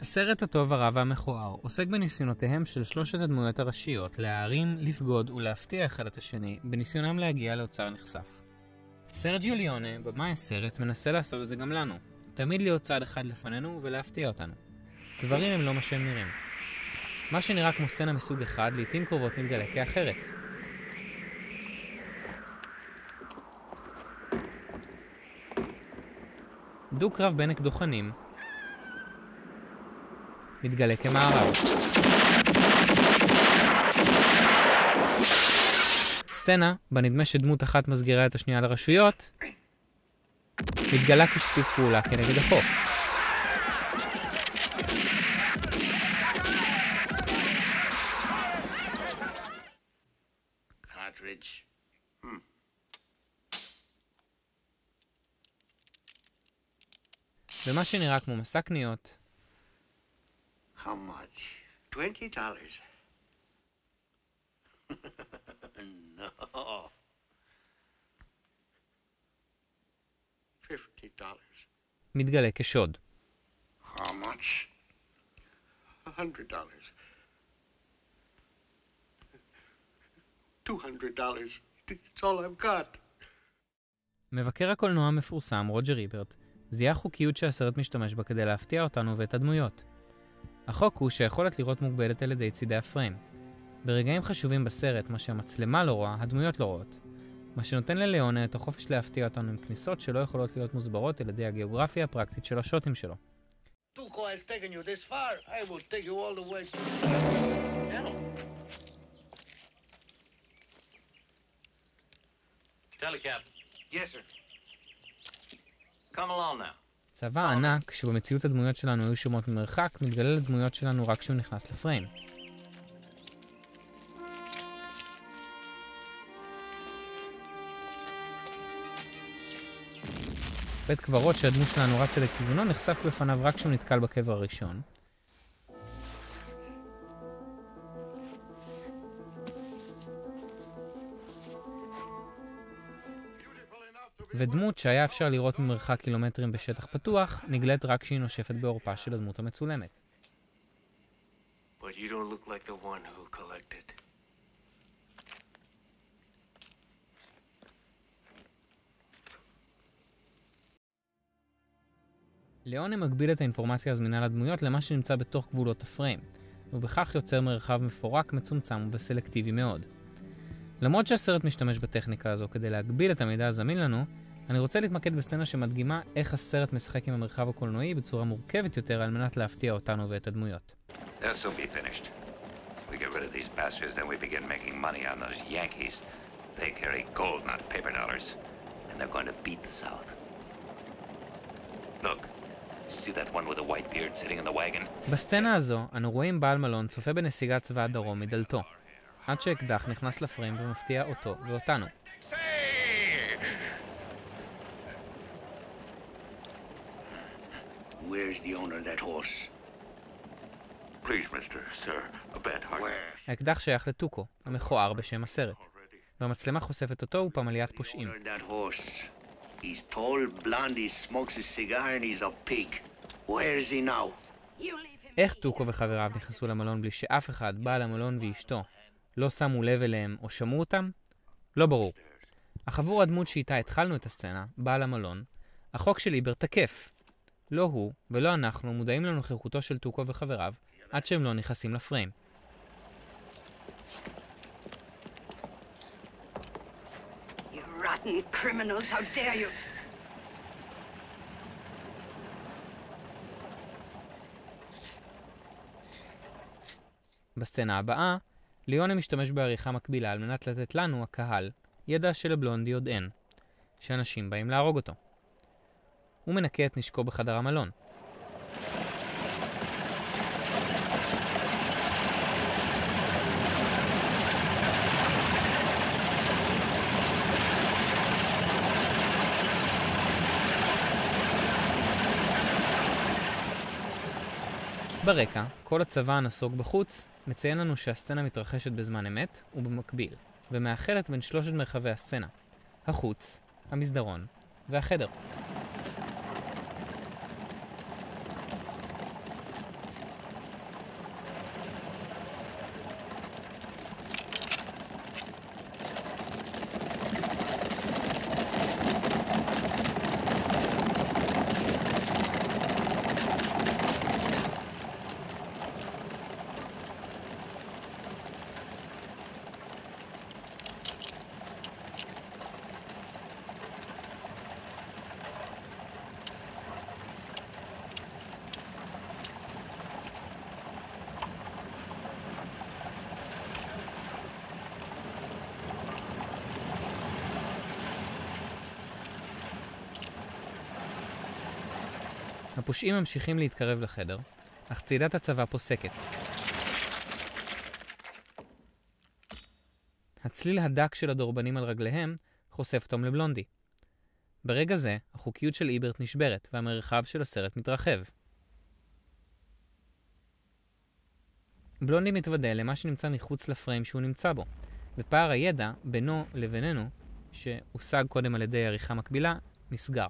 הסרט הטוב, הרע והמכוער עוסק בניסיונותיהם של שלושת הדמויות הראשיות להערים, לפגוד ולהפתיע אחד את השני בניסיונם להגיע לאוצר נחשף. סרג'יו ליונה, במאי הסרט, מנסה לעשות את זה גם לנו, תמיד להיות צעד אחד לפנינו ולהפתיע אותנו. דברים הם לא מה שהם נראים. מה שנראה כמו סצנה מסוג אחד לעתים קרובות מתגלה כאחרת. דו-קרב בין אקדוחנים מתגלה כמערב. סצנה בה נדמה שדמות אחת מסגירה את השנייה לרשויות מתגלה כשיתוף פעולה כנגד החוק. ומה שנראה כמו מסע קניות. How much? $20? No. $50. מתגלה כשוד. How much? $100. $200. It's all I've got. מבקר הקולנוע המפורסם, רוג'ר איברט, זיהה חוקיות שהסרט משתמש בה כדי להפתיע אותנו ואת הדמויות. החוק הוא שהיכולת לראות מוגבלת על ידי צידי הפריים. ברגעים חשובים בסרט, מה שהמצלמה לא רואה, הדמויות לא רואות. מה שנותן לליונה את החופש להפתיע אותנו עם כניסות שלא יכולות להיות מוסברות על ידי הגיאוגרפיה הפרקטית של השוטים שלו. Tuco has taken you this far. I will take you all the way. Telecap. Yes, sir. Come along now. צבא ענק, שבמציאות הדמויות שלנו היו שומעות ממרחק, מתגלה לדמויות שלנו רק כשהוא נכנס לפריים. בית קברות שהדמות שלנו רצה לכיוונו נחשף בפניו רק כשהוא נתקל בקבר הראשון. ודמות שהיה אפשר לראות ממרחק קילומטרים בשטח פתוח, נגלית רק כשהיא נושפת בעורפה של הדמות המצולמת. But you don't look like the one who collected. ליונה מגביל את האינפורמציה הזמינה לדמויות למה שנמצא בתוך גבולות הפריים, ובכך יוצר מרחב מפורק, מצומצם ובסלקטיבי מאוד. למרות שהסרט משתמש בטכניקה הזו כדי להגביל את המידע הזמין לנו, אני רוצה להתמקד בסצנה שמדגימה איך הסרט משחק עם המרחב הקולנועי בצורה מורכבת יותר על מנת להפתיע אותנו ואת הדמויות. This will be finished. We get rid of these bastards, then we begin making money on those Yankees. They carry gold, not paper dollars. And they're going to beat the South. Look, see that one with a white beard sitting in the wagon? בסצנה הזו, אנו רואים בעל מלון צופה בנסיגת צבא הדרום מדלתו, עד שאקדח נכנס לפריים ומפתיע אותו ואותנו. Where's the owner of that horse? Please, mister, sir, a bad heart. האקדח שייך לטוקו, המכוער בשם הסרט. והמצלמה חושפת אותו ופמליית פושעים. That horse. He's tall, blonde, he smokes his cigar and he's a pig. Where is he now? איך טוקו וחבריו נכנסו למלון בלי שאף אחד, בעל המלון ואשתו, לא שמו לב אליהם או שמעו אותם? לא ברור. אך עבור הדמות שאיתה התחלנו את הסצנה, בעל המלון, החוק של איבר תקף. לא הוא ולא אנחנו מודעים לנוכחותו של טוקו וחבריו עד שהם לא נכנסים לפריים. You rotten criminals, how dare you! בסצנה הבאה, ליונה משתמש בעריכה מקבילה על מנת לתת לנו, הקהל, ידע שלבלונדי עוד אין, שאנשים באים להרוג אותו. הוא מנקה את נשקו בחדר המלון. ברקע, כל הצבא הנסוג בחוץ מציין לנו שהסצנה מתרחשת בזמן אמת ובמקביל, ומאחדת בין שלושת מרחבי הסצנה, החוץ, המסדרון והחדר. הפושעים ממשיכים להתקרב לחדר, אך צעידת הצבא פוסקת. הצליל הדק של הדורבנים על רגליהם חושף אותם לבלונדי. ברגע זה, החוקיות של איברט נשברת והמרחב של הסרט מתרחב. בלונדי מתוודע למה שנמצא מחוץ לפריים שהוא נמצא בו, ופער הידע בינו לבינינו, שהושג קודם על ידי עריכה מקבילה, נסגר.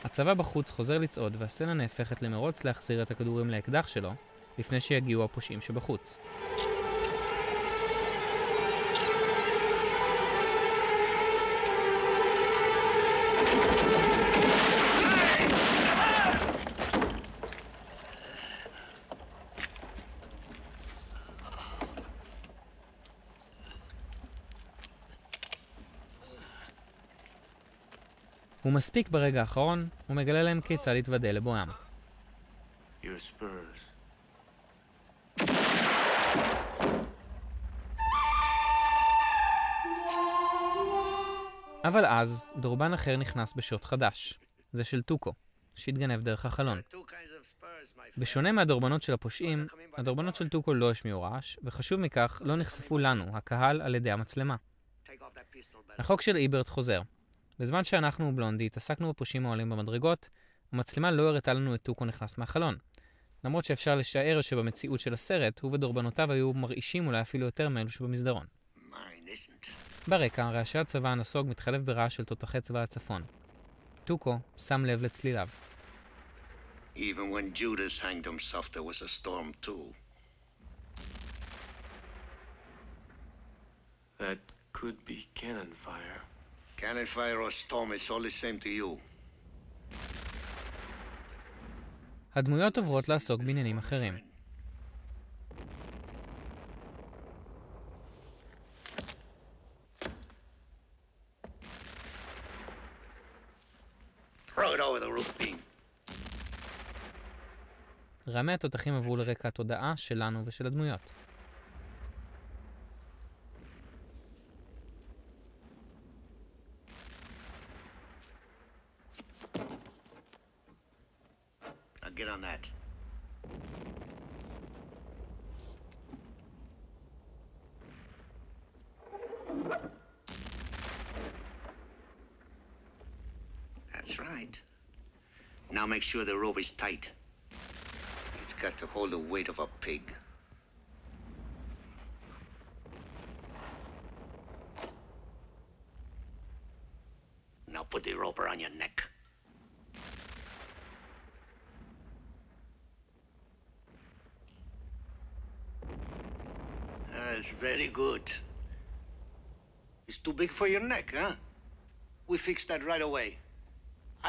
הצבא בחוץ חוזר לצעוד והסצנה נהפכת למרוץ להחזיר את הכדורים לאקדח שלו לפני שיגיעו הפושעים שבחוץ. הוא מספיק ברגע האחרון ומגלה להם כיצד להתוודע לבואם. Your spurs. אבל אז דורבן אחר נכנס בשוט חדש, זה של טוקו, שהתגנב דרך החלון. בשונה מהדורבנות של הפושעים, הדורבנות של טוקו לא השמיעו רעש, וחשוב מכך לא נחשפו לנו, הקהל, על ידי המצלמה. החוק של איברט חוזר. בזמן שאנחנו ובלונדי התעסקנו בפושעים העולים במדרגות, המצלמה לא הראתה לנו את טוקו נכנס מהחלון. למרות שאפשר לשער שבמציאות של הסרט, הוא ודורבנותיו היו מרעישים אולי אפילו יותר מאלו שבמסדרון. ברקע, רעשי הצבא הנסוג מתחלף ברעש של תותחי צבא הצפון. טוקו שם לב לצליליו. Even when Judas hanged himself, there was a storm too. That could be cannon fire. Cannon fire or storm, it's all the same to you. הדמויות עוברות לעסוק בעניינים אחרים. Throw it over the roof beam. רמי התותחים עברו לרקע התודעה שלנו ושל הדמויות. Now get on that. That's right. Now make sure the rope is tight. It's got to hold the weight of a pig. Now put the rope around your neck. That's very good. It's too big for your neck, huh? We fixed that right away.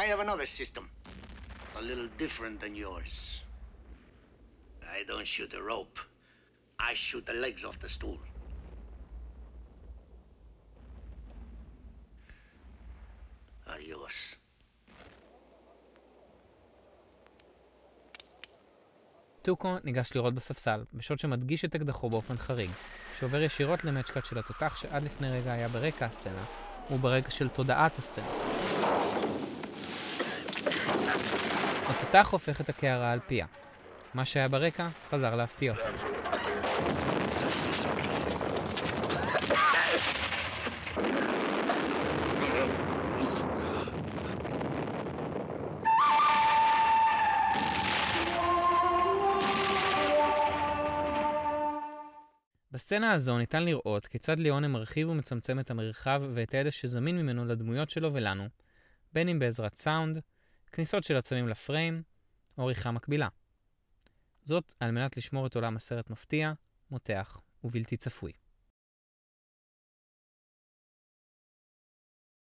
I have another system, a little different than yours. I don't shoot the rope. I shoot the legs off the stool. Adios. טוקו ניגש לראות בספסל, בשוט שמדגיש את אקדחו באופן חריג, שעובר ישירות למצ'קט של התותח שעד לפני רגע היה ברקע הסצנה, וברקע של תודעת הסצנה. התותח הופך את הקערה על פיה. מה שהיה ברקע חזר להפתיע אותם. בסצנה הזו ניתן לראות כיצד ליאונה מרחיב ומצמצם את המרחב ואת הידע שזמין ממנו לדמויות שלו ולנו, בין אם בעזרת סאונד, כניסות של עצמים לפריים, או עריכה מקבילה. זאת על מנת לשמור את עולם הסרט מפתיע, מותח ובלתי צפוי.